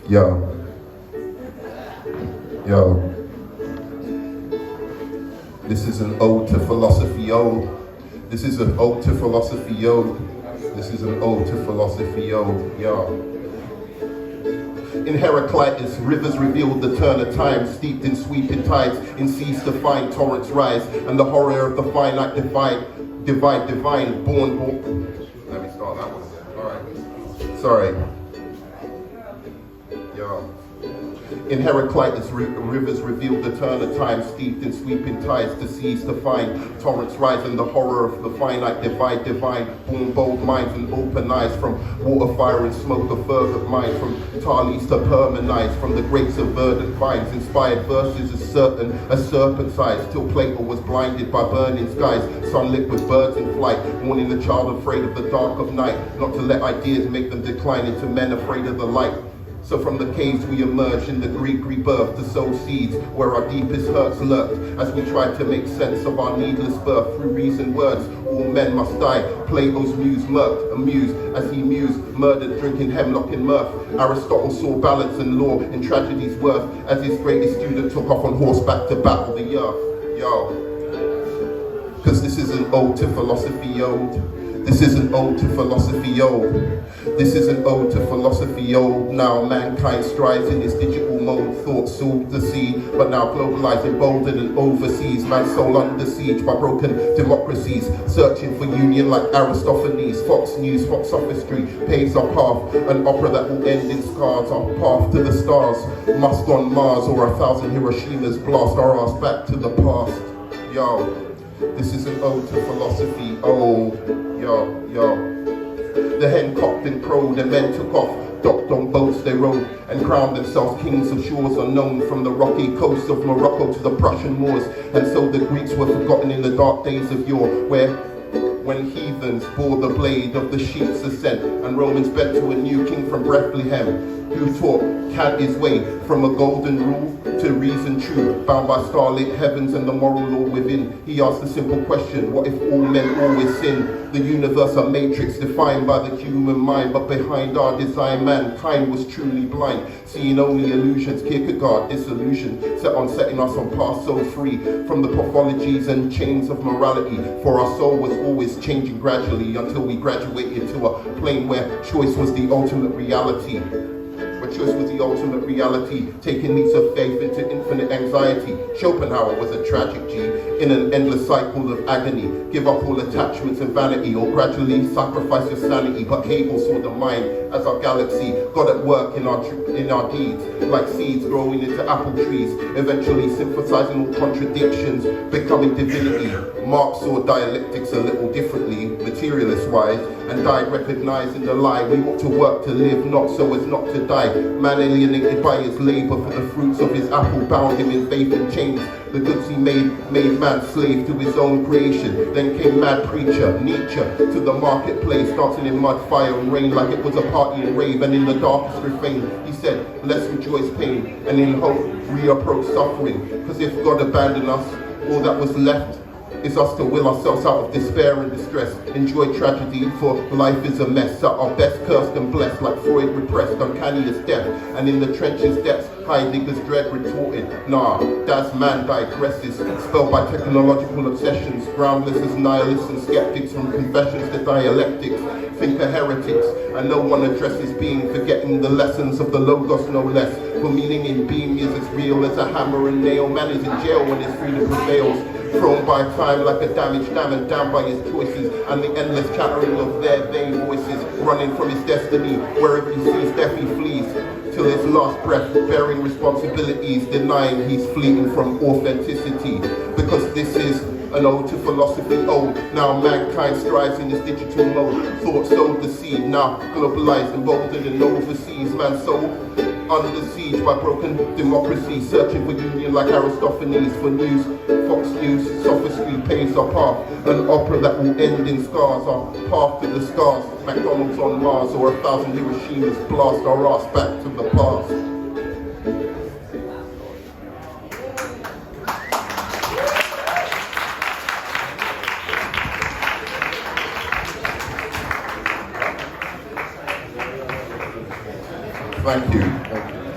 Yo, yo, this is an ode to philosophy, yo. This is an ode to philosophy, yo. This is an ode to philosophy, yo. In Heraclitus, rivers revealed the turn of time, steeped in sweeping tides, in seas to find torrents rise, and the horror of the finite divine, born. Let me start that one again. Alright. Sorry. Yo. In Heraclitus, rivers revealed the turn of time, steeped in sweeping tides, to seas to find torrents rise, and the horror of the finite divine, born bold minds and open eyes, from water, fire and smoke, a fervent mind, from Thales to Parmenides, from the grapes of verdant vines, inspired verses as serpent's eyes, till Plato was blinded by burning skies, sunlit with birds in flight, warning the child afraid of the dark of night, not to let ideas make them decline into men afraid of the light. So from the caves we emerged in the Greek rebirth to sow seeds where our deepest hurts lurked, as we tried to make sense of our needless birth through reasoned words. All men must die. Plato's muse murked, amused as he mused, murdered, drinking hemlock in mirth. Aristotle saw balance and law in tragedy's worth, as his greatest student took off on horseback to battle the earth. Yo, because this is an ode to philosophy, yo. This is an ode to philosophy, yo. This is an ode to philosophy, yo. Now mankind strives in this digital mode. Thoughts sold the sea, but now globalized, emboldened and overseas. Man's soul under siege by broken democracies, searching for union like Aristophanes. Fox News, Fox sophistry paves our path, an opera that will end in scars. Our path to the stars, must on Mars, or 1,000 Hiroshimas blast our ass back to the past. Yo, this is an ode to philosophy, oh, yo. The hen cocked and crowed, and men took off, docked on boats they rowed, and crowned themselves kings of shores unknown, from the rocky coasts of Morocco to the Prussian moors. And so the Greeks were forgotten in the dark days of yore, when heathens bore the blade of the sheep's ascent, and Romans bent to a new king from Bethlehem, who taught Kant his way from a golden rule to reason true, bound by starlit heavens and the moral law within. He asked the simple question, what if all men always sin? The universe a matrix defined by the human mind, but behind our design mankind was truly blind, seeing only illusions. Kierkegaard, disillusion, set on setting us on paths so free from the pathologies and chains of morality, for our soul was always changing gradually until we graduated to a plane where choice was the ultimate reality. Choice was the ultimate reality, taking leaps of faith into infinite anxiety. Schopenhauer was a tragic G in an endless cycle of agony. Give up all attachments and vanity, or gradually sacrifice your sanity. But Hegel saw the mind as our galaxy, God at work in our deeds, like seeds growing into apple trees, eventually synthesizing all contradictions, becoming divinity. Marx saw dialectics a little differently, materialist-wise, and died recognizing the lie. We ought to work to live, not so as not to die. Man alienated by his labor, for the fruits of his apple bound him in faith and chains. The goods he made man slave to his own creation. Then came mad preacher Nietzsche to the marketplace, dancing in mud, fire and rain like it was a party and rave. And in the darkest refrain he said, let's rejoice pain, and in hope reapproach suffering. Because if God abandoned us, all that was left is us to will ourselves out of despair and distress. Enjoy tragedy, for life is a mess. At our best, cursed and blessed, like Freud repressed, uncanny as death. And in the trenches depths, Heidegger's dread retorted, nah, that's man digresses, spelled by technological obsessions, groundless as nihilists and skeptics, from confessions to dialectics, thinker heretics, and no one addresses being, forgetting the lessons of the Logos no less. For meaning in being is as real as a hammer and nail. Man is in jail when his freedom prevails, thrown by time like a damaged dam and down by his choices, and the endless chattering of their vain voices, running from his destiny. Wherever he sees death he flees, till his last breath, bearing responsibilities, denying he's fleeing from authenticity. Because this is an ode to philosophy, oh, now mankind strives in this digital mode. Thoughts sowed the seed, now globalized, emboldened and overseas. Man's soul under siege by broken democracy, searching for union like Aristophanes. For news, Fox News, sophistry paves our path, an opera that will end in scars. Our path to the stars, McDonald's on Mars, or 1,000 Hiroshimas blast our ass back to the past. Thank you. Thank you.